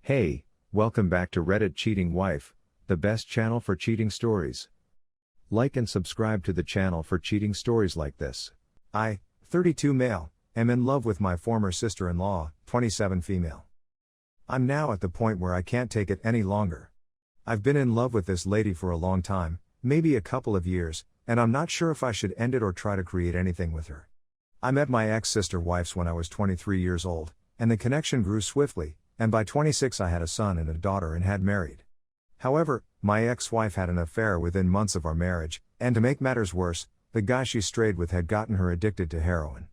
Hey, welcome back to Reddit Cheating Wife, the best channel for cheating stories. Like and subscribe to the channel for cheating stories like this. I, 32 male, am in love with my former sister-in-law, 27 female. I'm now at the point where I can't take it any longer. I've been in love with this lady for a long time, maybe a couple of years, and I'm not sure if I should end it or try to create anything with her. I met my ex-sister wives when I was 23 years old, and the connection grew swiftly, and by 26 I had a son and a daughter and had married. However, my ex-wife had an affair within months of our marriage, and to make matters worse, the guy she strayed with had gotten her addicted to heroin.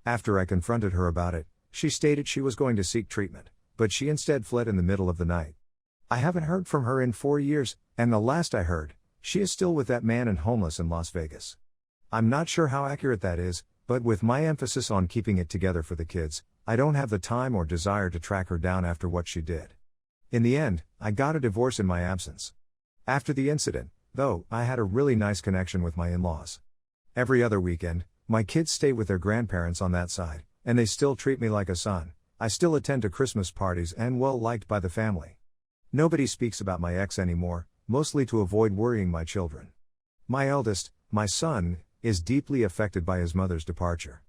After I confronted her about it, she stated she was going to seek treatment, but she instead fled in the middle of the night. I haven't heard from her in 4 years, and the last I heard, she is still with that man and homeless in Las Vegas. I'm not sure how accurate that is, but with my emphasis on keeping it together for the kids, I don't have the time or desire to track her down after what she did. In the end, I got a divorce in my absence. After the incident, though, I had a really nice connection with my in-laws. Every other weekend, my kids stay with their grandparents on that side, and they still treat me like a son. I still attend to Christmas parties and well liked by the family. Nobody speaks about my ex anymore, mostly to avoid worrying my children. My eldest, my son, is deeply affected by his mother's departure.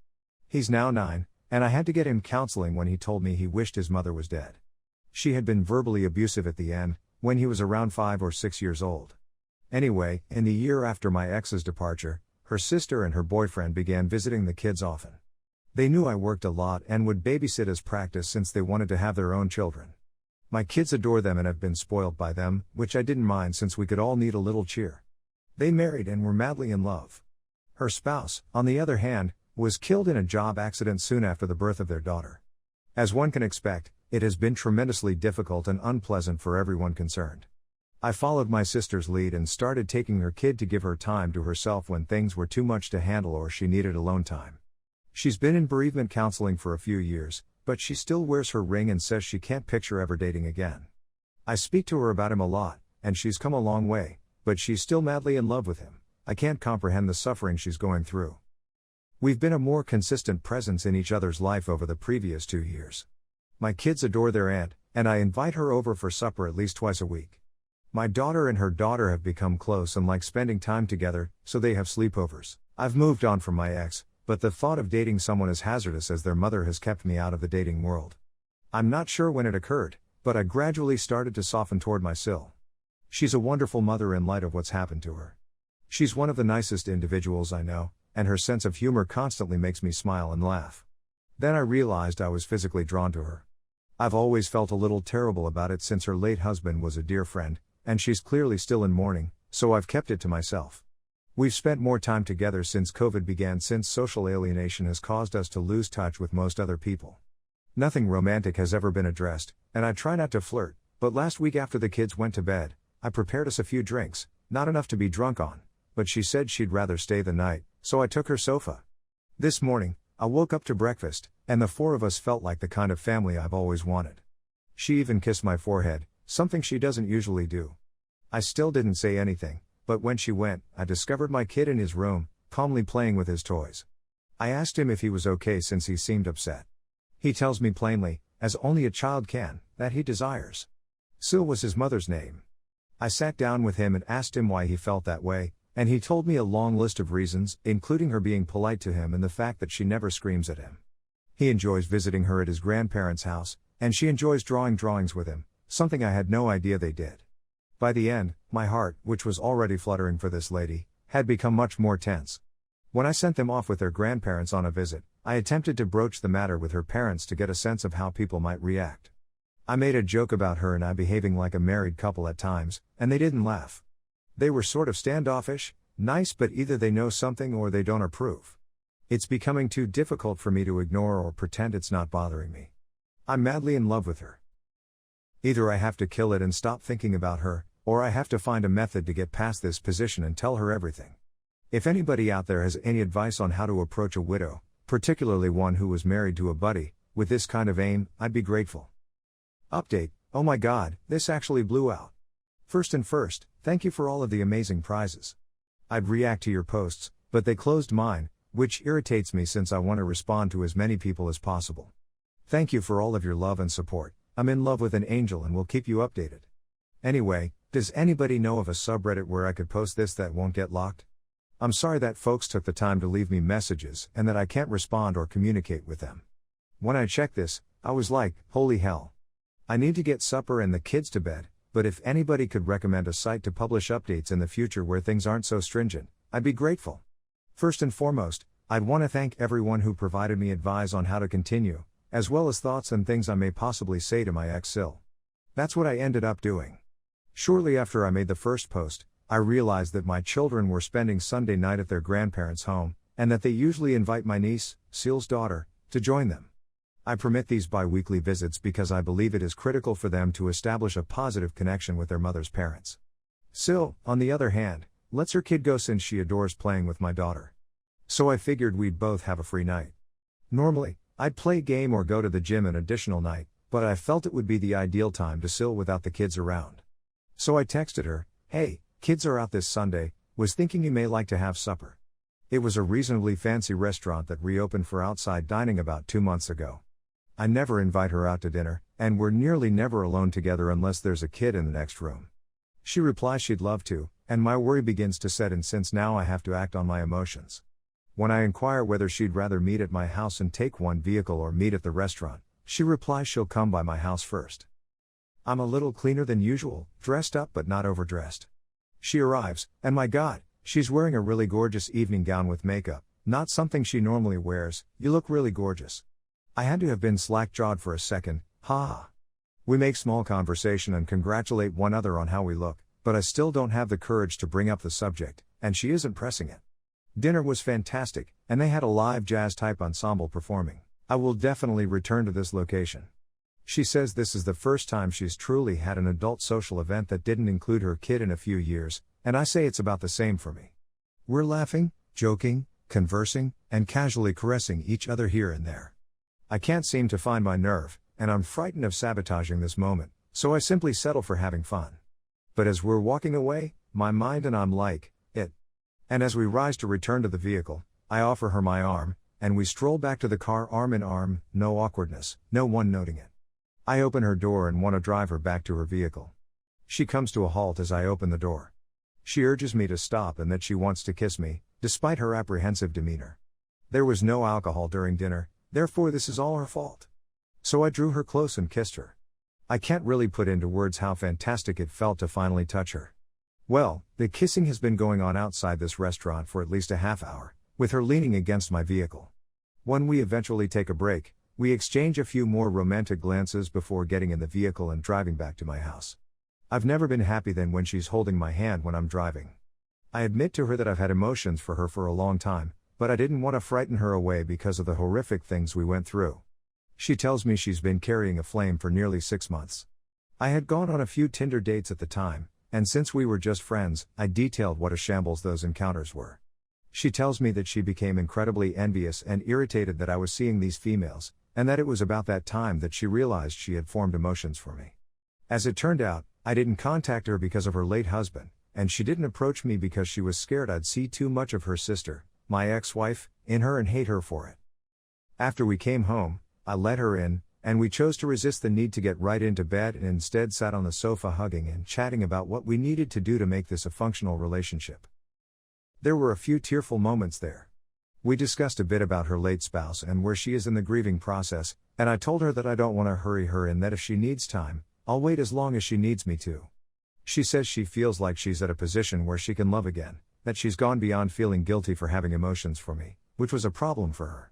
He's now 9, and I had to get him counseling when he told me he wished his mother was dead. She had been verbally abusive at the end, when he was around 5 or 6 years old. Anyway, in the year after my ex's departure, her sister and her boyfriend began visiting the kids often. They knew I worked a lot and would babysit as practice since they wanted to have their own children. My kids adore them and have been spoiled by them, which I didn't mind since we could all need a little cheer. They married and were madly in love. Her spouse, on the other hand, was killed in a job accident soon after the birth of their daughter. As one can expect, it has been tremendously difficult and unpleasant for everyone concerned. I followed my sister's lead and started taking her kid to give her time to herself when things were too much to handle or she needed alone time. She's been in bereavement counseling for a few years, but she still wears her ring and says she can't picture ever dating again. I speak to her about him a lot, and she's come a long way, but she's still madly in love with him. I can't comprehend the suffering she's going through. We've been a more consistent presence in each other's life over the previous 2 years. My kids adore their aunt, and I invite her over for supper at least twice a week. My daughter and her daughter have become close and like spending time together, so they have sleepovers. I've moved on from my ex, but the thought of dating someone as hazardous as their mother has kept me out of the dating world. I'm not sure when it occurred, but I gradually started to soften toward my Sil. She's a wonderful mother in light of what's happened to her. She's one of the nicest individuals I know, and her sense of humor constantly makes me smile and laugh. Then I realized I was physically drawn to her. I've always felt a little terrible about it since her late husband was a dear friend, and she's clearly still in mourning, so I've kept it to myself. We've spent more time together since COVID began, since social alienation has caused us to lose touch with most other people. Nothing romantic has ever been addressed, and I try not to flirt, but last week after the kids went to bed, I prepared us a few drinks, not enough to be drunk on, but she said she'd rather stay the night, so I took her sofa. This morning, I woke up to breakfast, and the 4 of us felt like the kind of family I've always wanted. She even kissed my forehead, something she doesn't usually do. I still didn't say anything, but when she went, I discovered my kid in his room, calmly playing with his toys. I asked him if he was okay since he seemed upset. He tells me plainly, as only a child can, that he desires. Sil was his mother's name. I sat down with him and asked him why he felt that way, and he told me a long list of reasons, including her being polite to him and the fact that she never screams at him. He enjoys visiting her at his grandparents' house, and she enjoys drawing drawings with him, something I had no idea they did. By the end, my heart, which was already fluttering for this lady, had become much more tense. When I sent them off with their grandparents on a visit, I attempted to broach the matter with her parents to get a sense of how people might react. I made a joke about her and I behaving like a married couple at times, and they didn't laugh. They were sort of standoffish, nice, but either they know something or they don't approve. It's becoming too difficult for me to ignore or pretend it's not bothering me. I'm madly in love with her. Either I have to kill it and stop thinking about her, or I have to find a method to get past this position and tell her everything. If anybody out there has any advice on how to approach a widow, particularly one who was married to a buddy, with this kind of aim, I'd be grateful. Update: oh my god, this actually blew out. First, thank you for all of the amazing prizes. I'd react to your posts, but they closed mine, which irritates me since I want to respond to as many people as possible. Thank you for all of your love and support, I'm in love with an angel and will keep you updated. Anyway, does anybody know of a subreddit where I could post this that won't get locked? I'm sorry that folks took the time to leave me messages and that I can't respond or communicate with them. When I checked this, I was like, holy hell. I need to get supper and the kids to bed, but if anybody could recommend a site to publish updates in the future where things aren't so stringent, I'd be grateful. First and foremost, I'd want to thank everyone who provided me advice on how to continue, as well as thoughts and things I may possibly say to my ex Sil. That's what I ended up doing. Shortly after I made the first post, I realized that my children were spending Sunday night at their grandparents' home, and that they usually invite my niece, Sil's daughter, to join them. I permit these bi-weekly visits because I believe it is critical for them to establish a positive connection with their mother's parents. Sil, on the other hand, lets her kid go since she adores playing with my daughter. So I figured we'd both have a free night. Normally, I'd play game or go to the gym an additional night, but I felt it would be the ideal time to Sil without the kids around. So I texted her, hey, kids are out this Sunday, was thinking you may like to have supper. It was a reasonably fancy restaurant that reopened for outside dining about 2 months ago. I never invite her out to dinner, and we're nearly never alone together unless there's a kid in the next room. She replies she'd love to, and my worry begins to set in since now I have to act on my emotions. When I inquire whether she'd rather meet at my house and take one vehicle or meet at the restaurant, she replies she'll come by my house first. I'm a little cleaner than usual, dressed up but not overdressed. She arrives, and my God, she's wearing a really gorgeous evening gown with makeup, not something she normally wears. You look really gorgeous. I had to have been slack-jawed for a second, haha. We make small conversation and congratulate one another on how we look, but I still don't have the courage to bring up the subject, and she isn't pressing it. Dinner was fantastic, and they had a live jazz-type ensemble performing. I will definitely return to this location. She says this is the first time she's truly had an adult social event that didn't include her kid in a few years, and I say it's about the same for me. We're laughing, joking, conversing, and casually caressing each other here and there. I can't seem to find my nerve, and I'm frightened of sabotaging this moment, so I simply settle for having fun. But as we're walking away, my mind and I'm like, it. And as we rise to return to the vehicle, I offer her my arm, and we stroll back to the car arm in arm, no awkwardness, no one noting it. I open her door and want to drive her back to her vehicle. She comes to a halt as I open the door. She urges me to stop and that she wants to kiss me, despite her apprehensive demeanor. There was no alcohol during dinner, therefore this is all her fault. So I drew her close and kissed her. I can't really put into words how fantastic it felt to finally touch her. Well, the kissing has been going on outside this restaurant for at least a half hour, with her leaning against my vehicle. When we eventually take a break, we exchange a few more romantic glances before getting in the vehicle and driving back to my house. I've never been happy than when she's holding my hand when I'm driving. I admit to her that I've had emotions for her for a long time, but I didn't want to frighten her away because of the horrific things we went through. She tells me she's been carrying a flame for nearly 6 months. I had gone on a few Tinder dates at the time, and since we were just friends, I detailed what a shambles those encounters were. She tells me that she became incredibly envious and irritated that I was seeing these females, and that it was about that time that she realized she had formed emotions for me. As it turned out, I didn't contact her because of her late husband, and she didn't approach me because she was scared I'd see too much of her sister, my ex-wife, in her and hate her for it. After we came home, I let her in, and we chose to resist the need to get right into bed and instead sat on the sofa hugging and chatting about what we needed to do to make this a functional relationship. There were a few tearful moments there. We discussed a bit about her late spouse and where she is in the grieving process, and I told her that I don't want to hurry her and that if she needs time, I'll wait as long as she needs me to. She says she feels like she's at a position where she can love again, that she's gone beyond feeling guilty for having emotions for me, which was a problem for her.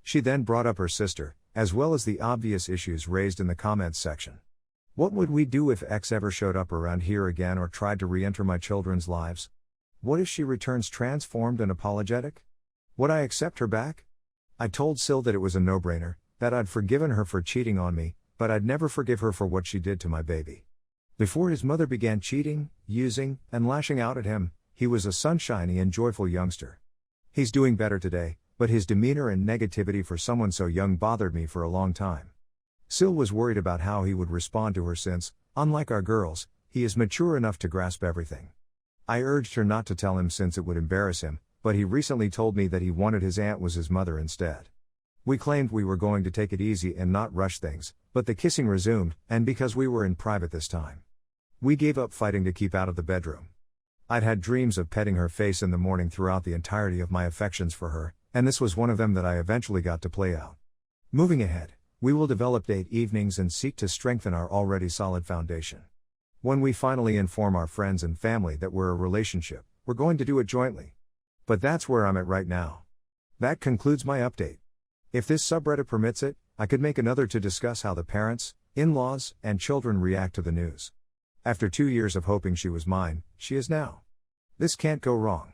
She then brought up her sister, as well as the obvious issues raised in the comments section. What would we do if X ever showed up around here again or tried to re-enter my children's lives? What if she returns transformed and apologetic? Would I accept her back? I told Sil that it was a no-brainer, that I'd forgiven her for cheating on me, but I'd never forgive her for what she did to my baby. Before his mother began cheating, using, and lashing out at him, he was a sunshiny and joyful youngster. He's doing better today, but his demeanor and negativity for someone so young bothered me for a long time. Sil was worried about how he would respond to her since, unlike our girls, he is mature enough to grasp everything. I urged her not to tell him since it would embarrass him, but he recently told me that he wanted his aunt was his mother instead. We claimed we were going to take it easy and not rush things, but the kissing resumed, and because we were in private this time. We gave up fighting to keep out of the bedroom. I'd had dreams of petting her face in the morning throughout the entirety of my affections for her, and this was one of them that I eventually got to play out. Moving ahead, we will develop date evenings and seek to strengthen our already solid foundation. When we finally inform our friends and family that we're a relationship, we're going to do it jointly. But that's where I'm at right now. That concludes my update. If this subreddit permits it, I could make another to discuss how the parents, in-laws, and children react to the news. After 2 years of hoping she was mine, she is now. This can't go wrong.